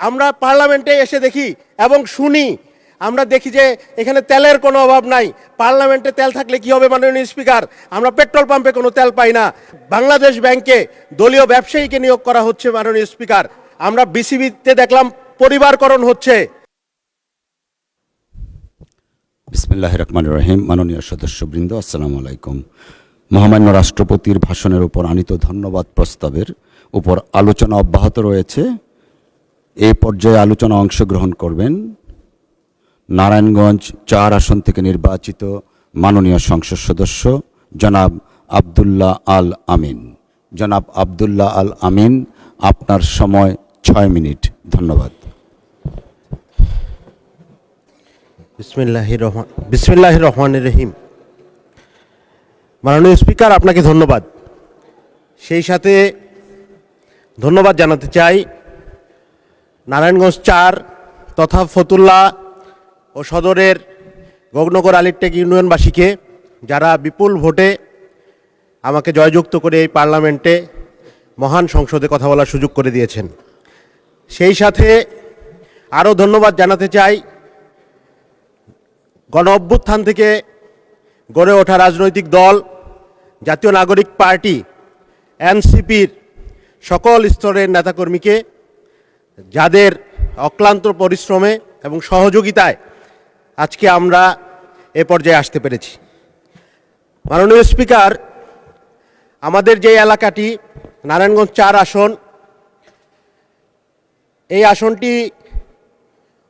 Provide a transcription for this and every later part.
আমরা পার্লামেন্টে এসে দেখি এবং শুনি, আমরা দেখি যে এখানে তেলের কোনো অভাব নাই। পার্লামেন্টে তেল থাকলে কি হবে মাননীয় স্পিকার? আমরা পেট্রোল পাম্পে কোনো তেল পাই না। বাংলাদেশ ব্যাংকে দলীয় ব্যবসায়ীকে নিয়োগ করা হচ্ছে মাননীয় স্পিকার। আমরা বিসিবিতে দেখলাম পরিবারকরণ হচ্ছে। বিসমিল্লাহির রহমানির রহিম। মাননীয় সদস্যবৃন্দ, আসসালামু আলাইকুম। মহামান্য রাষ্ট্রপতির ভাষণের উপর আনীত ধন্যবাদ প্রস্তাবের উপর আলোচনা অব্যাহত রয়েছে। এই পর্যায়ে আলোচনা অংশগ্রহণ করবেন নারায়ণগঞ্জ ৪ আসন থেকে নির্বাচিত মাননীয় সংসদ সদস্য জনাব আব্দুল্লাহ আল আমিন। জনাব আব্দুল্লাহ আল আমিন, আপনার সময় ৬ মিনিট। ধন্যবাদ। বিসমিল্লাহির রহমানির রহিম। মাননীয় স্পিকার, আপনাকে ধন্যবাদ। সেই সাথে ধন্যবাদ জানাতে চাই নারায়ণগঞ্জ ৪ তথা ফতুল্লা ও সদরের গগনগর আলিরটেক ইউনিয়নবাসীকে, যারা বিপুল ভোটে আমাকে জয়যুক্ত করে এই পার্লামেন্টে মহান সংসদে কথা বলার সুযোগ করে দিয়েছেন। সেই সাথে আরও ধন্যবাদ জানাতে চাই গণ অভ্যুত্থান থেকে গড়ে ওঠা রাজনৈতিক দল জাতীয় নাগরিক পার্টি এনসিপির সকল স্তরের নেতাকর্মীকে, যাদের অক্লান্ত পরিশ্রমে এবং সহযোগিতায় আজকে আমরা এ পর্যায়ে আসতে পেরেছি। মাননীয় স্পিকার, আমাদের যে এলাকাটি নারায়ণগঞ্জ ৪ আসন, এই আসনটি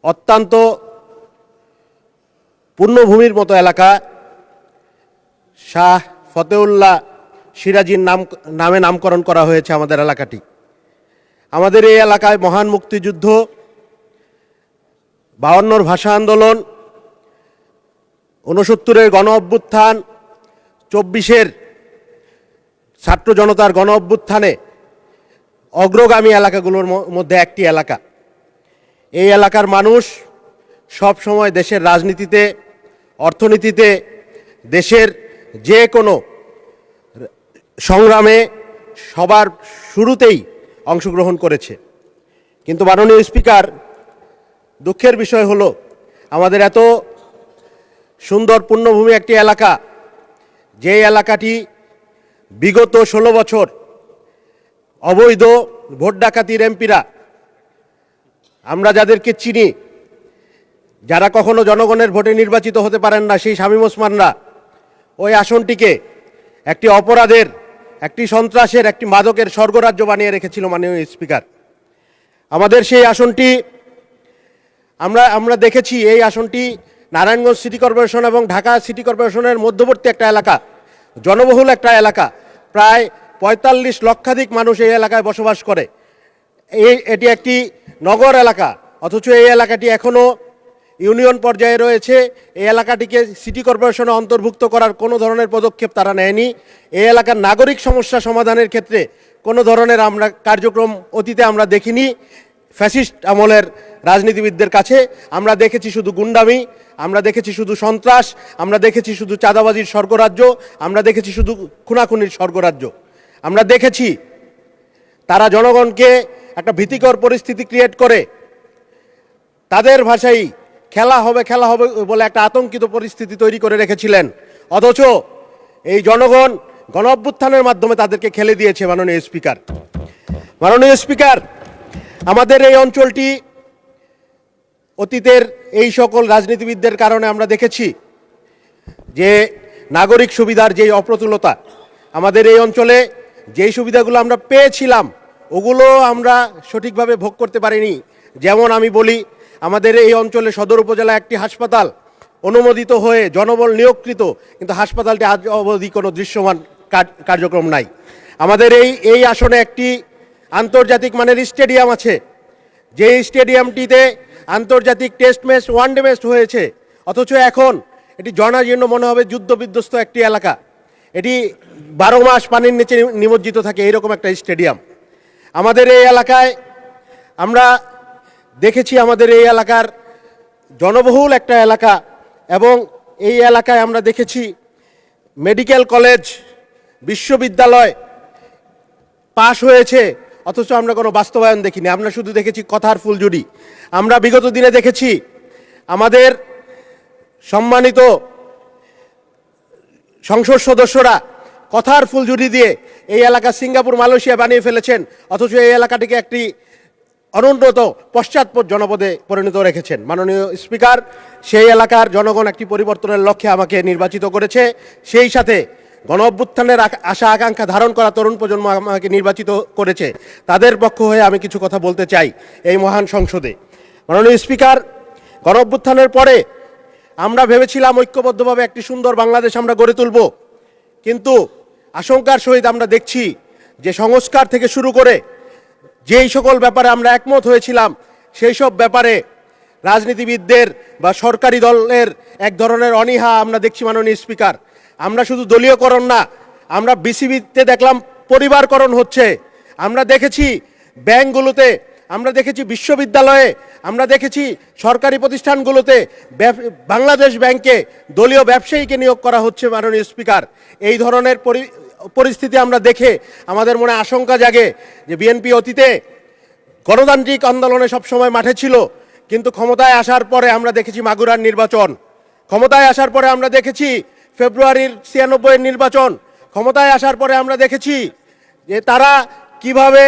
অত্যন্ত পূর্ণভূমির মতো এলাকা। শাহ ফতেউল্লাহ সিরাজির নামে নামকরণ করা হয়েছে আমাদের এলাকাটি। আমাদের এই এলাকায় মহান মুক্তিযুদ্ধ, ৫২'র ভাষা আন্দোলন, ৬৯'এর গণ অভ্যুত্থান, ২৪'এর ছাত্র জনতার গণ অভ্যুত্থানে অগ্রগামী এলাকাগুলোর মধ্যে একটি এলাকা। এই এলাকার মানুষ সব সময় দেশের রাজনীতিতে, অর্থনীতিতে, দেশের যে কোনো সংগ্রামে সবার শুরুতেই অংশগ্রহণ করেছে। কিন্তু মাননীয় স্পিকার, দুঃখের বিষয় হলো আমাদের এত সুন্দর পূর্ণভূমি একটি এলাকা, যে এলাকাটি বিগত ১৬ বছর অবৈধ ভোট ডাকাতির এমপিরা, আমরা যাদেরকে চিনি, যারা কখনো জনগণের ভোটে নির্বাচিত হতে পারেন না, সেই শামীম ওসমানরা ওই আসনটিকে একটি অপরাধের, একটি সন্ত্রাসের, একটি মাদকের স্বর্গরাজ্য বানিয়ে রেখেছিল মাননীয় স্পিকার। আমাদের সেই আসনটি আমরা দেখেছি, এই আসনটি নারায়ণগঞ্জ সিটি কর্পোরেশন এবং ঢাকা সিটি কর্পোরেশনের মধ্যবর্তী একটা এলাকা, জনবহুল একটা এলাকা। প্রায় ৪৫ লক্ষাধিক মানুষ এই এলাকায় বসবাস করে। এটি একটি নগর এলাকা, অথচ এই এলাকাটি এখনও ইউনিয়ন পর্যায়ে রয়েছে। এই এলাকাটিকে সিটি কর্পোরেশনে অন্তর্ভুক্ত করার কোনো ধরনের পদক্ষেপ তারা নেয়নি। এই এলাকার নাগরিক সমস্যা সমাধানের ক্ষেত্রে কোনো ধরনের আমরা কার্যক্রম অতীতে আমরা দেখিনি। ফ্যাসিস্ট আমলের রাজনীতিবিদদের কাছে আমরা দেখেছি শুধু গুন্ডামি, আমরা দেখেছি শুধু সন্ত্রাস, আমরা দেখেছি শুধু চাঁদাবাজির স্বর্গরাজ্য, আমরা দেখেছি শুধু খুনাখুনির স্বর্গরাজ্য। আমরা দেখেছি তারা জনগণকে একটা ভীতিকর পরিস্থিতি ক্রিয়েট করে তাদের ভাষায় খেলা হবে বলে একটা আতঙ্কিত পরিস্থিতি তৈরি করে রেখেছিলেন। অথচ এই জনগণ গণ অভ্যুত্থানের মাধ্যমে তাদেরকে খেলে দিয়েছে। মাননীয় স্পিকার, আমাদের এই অঞ্চলটি অতীতের এই সকল রাজনীতিবিদদের কারণে আমরা দেখেছি যে নাগরিক সুবিধার যে অপ্রতুলতা, আমাদের এই অঞ্চলে যেই সুবিধাগুলো আমরা পেয়েছিলাম ওগুলো আমরা সঠিকভাবে ভোগ করতে পারিনি। যেমন আমি বলি, আমাদের এই অঞ্চলে সদর উপজেলা একটি হাসপাতাল অনুমোদিত হয়ে জনবল নিয়োগকৃত, কিন্তু হাসপাতালটি আজ অবধি কোনো দৃশ্যমান কার্যক্রম নাই। আমাদের এই আসনে একটি আন্তর্জাতিক মানের স্টেডিয়াম আছে, যে স্টেডিয়ামটিতে আন্তর্জাতিক টেস্ট ম্যাচ, ওয়ানডে ম্যাচ হয়েছে, অথচ এখন এটি জনাজীর্ণ মনে হবে যুদ্ধ বিধ্বস্ত একটি এলাকা। এটি ১২ মাস পানির নিচে নিমজ্জিত থাকে, এইরকম একটা স্টেডিয়াম আমাদের এই এলাকায়। আমরা দেখেছি আমাদের এই এলাকার জনবহুল একটা এলাকা, এবং এই এলাকায় আমরা দেখেছি মেডিকেল কলেজ, বিশ্ববিদ্যালয় পাশ হয়েছে, অথচ আমরা কোনো বাস্তবায়ন দেখিনি। আমরা শুধু দেখেছি কথার ফুলঝুরি। আমরা বিগত দিনে দেখেছি আমাদের সম্মানিত সংসদ সদস্যরা কথার ফুলঝুরি দিয়ে এই এলাকা সিঙ্গাপুর মালয়েশিয়া বানিয়ে ফেলেছেন, অথচ এই এলাকাটিকে একটি অনুন্নত পশ্চাৎপদ জনপদে পরিণত রেখেছেন। মাননীয় স্পিকার, সেই এলাকার জনগণ একটি পরিবর্তনের লক্ষ্যে আমাকে নির্বাচিত করেছে, সেই সাথে গণ অভ্যুত্থানের আশা আকাঙ্ক্ষা ধারণ করা তরুণ প্রজন্ম আমাকে নির্বাচিত করেছে। তাদের পক্ষ হয়ে আমি কিছু কথা বলতে চাই এই মহান সংসদে। মাননীয় স্পিকার, গণ অভ্যুত্থানের পরে আমরা ভেবেছিলাম ঐক্যবদ্ধভাবে একটি সুন্দর বাংলাদেশ আমরা গড়ে তুলব, কিন্তু আশঙ্কার সহিত আমরা দেখছি যে সংস্কার থেকে শুরু করে যেই সকল ব্যাপারে আমরা একমত হয়েছিলাম সেই সব ব্যাপারে রাজনীতিবিদদের বা সরকারি দলের এক ধরনের অনীহা আমরা দেখছি। মাননীয় স্পিকার, আমরা শুধু দলীয়করণ না, আমরা বিসিবিতে দেখলাম পরিবারকরণ হচ্ছে। আমরা দেখেছি ব্যাংকগুলোতে, আমরা দেখেছি বিশ্ববিদ্যালয়ে, আমরা দেখেছি সরকারি প্রতিষ্ঠানগুলোতে বাংলাদেশ ব্যাংকে দলীয় ব্যবসায়ীকে নিয়োগ করা হচ্ছে। মাননীয় স্পিকার, এই ধরনের পরিস্থিতি আমরা দেখে আমাদের মনে আশঙ্কা জাগে যে বিএনপি অতীতে গণতান্ত্রিক আন্দোলনে সবসময় মাঠে ছিল, কিন্তু ক্ষমতায় আসার পরে আমরা দেখেছি মাগুরার নির্বাচন, ক্ষমতায় আসার পরে আমরা দেখেছি ফেব্রুয়ারির 96-এর নির্বাচন, ক্ষমতায় আসার পরে আমরা দেখেছি যে তারা কিভাবে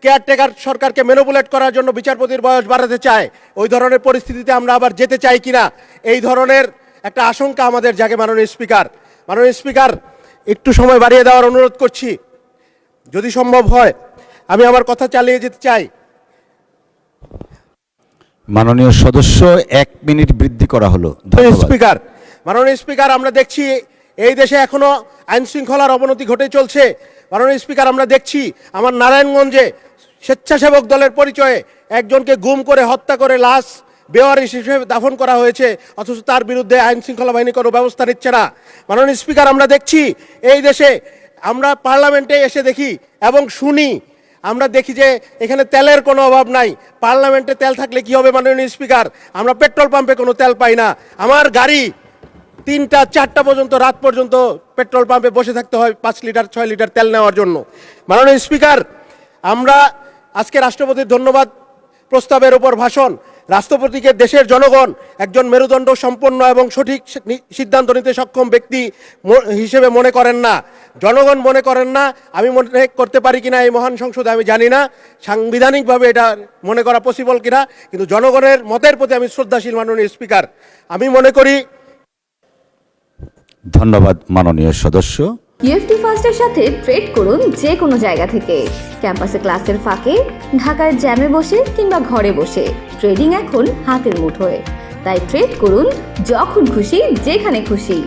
কেয়ারটেকার সরকারকে ম্যানিপুলেট করার জন্য বিচারপতির বয়স বাড়াতে চায়। ওই ধরনের পরিস্থিতিতে আমরা আবার যেতে চাই কিনা, এই ধরনের একটা আশঙ্কা আমাদের জাগে। মাননীয় স্পিকার, মাননীয় স্পিকার, একটু সময় বাড়িয়ে দেওয়ার অনুরোধ করছি, যদি সম্ভব হয় আমি আমার কথা চালিয়ে যেতে চাই। মাননীয় সদস্য 1 মিনিট বৃদ্ধি করা হলো। ধন্যবাদ। স্পিকার, মাননীয় স্পিকার, আমরা দেখছি এই দেশে এখনো আইন শৃঙ্খলার অবনতি ঘটে চলছে। মাননীয় স্পিকার, আমরা দেখছি আমার নারায়ণগঞ্জে স্বেচ্ছাসেবক দলের পরিচয়ে একজনকে গুম করে হত্যা করে লাশ বেওয়ারিশ হিসেবে দাফন করা হয়েছে, অথচ তার বিরুদ্ধে আইন শৃঙ্খলা বাহিনী কোনো ব্যবস্থা নিচ্ছে না। মাননীয় স্পিকার, আমরা দেখছি এই দেশে, আমরা পার্লামেন্টে এসে দেখি এবং শুনি, আমরা দেখি যে এখানে তেলের কোনো অভাব নাই। পার্লামেন্টে তেল থাকলে কি হবে মাননীয় স্পিকার? আমরা পেট্রোল পাম্পে কোনো তেল পাই না। আমার গাড়ি 3টা 4টা পর্যন্ত, রাত পর্যন্ত পেট্রোল পাম্পে বসে থাকতে হয় 5 লিটার 6 লিটার তেল নেওয়ার জন্য। মাননীয় স্পিকার, আমরা আজকে রাষ্ট্রপতির ধন্যবাদ প্রস্তাবের উপর ভাষণ, রাষ্ট্রপতিকে দেশের জনগণ একজন মেরুদণ্ড সম্পন্ন এবং সঠিক সিদ্ধান্ত নিতে সক্ষম ব্যক্তি হিসেবে মনে করেন না, জনগণ মনে করেন না। আমি মনে করতে পারি কিনা এই মহান সংসদে আমি জানি না, সাংবিধানিকভাবে এটা মনে করা পসিবল কিনা, কিন্তু জনগণের মতের প্রতি আমি শ্রদ্ধাশীল। মাননীয় স্পিকার, আমি মনে করি। ধন্যবাদ মাননীয় সদস্য। ইউএফটি ফার্স্টের সাথে ট্রেড করুন যে কোনো জায়গা থেকে, ক্যাম্পাসে ক্লাসের ফাঁকে, ঢাকার জ্যামে বসে কিংবা ঘরে বসে। ট্রেডিং এখন হাতের মুঠোয়, তাই ট্রেড করুন যখন খুশি যেখানে খুশি।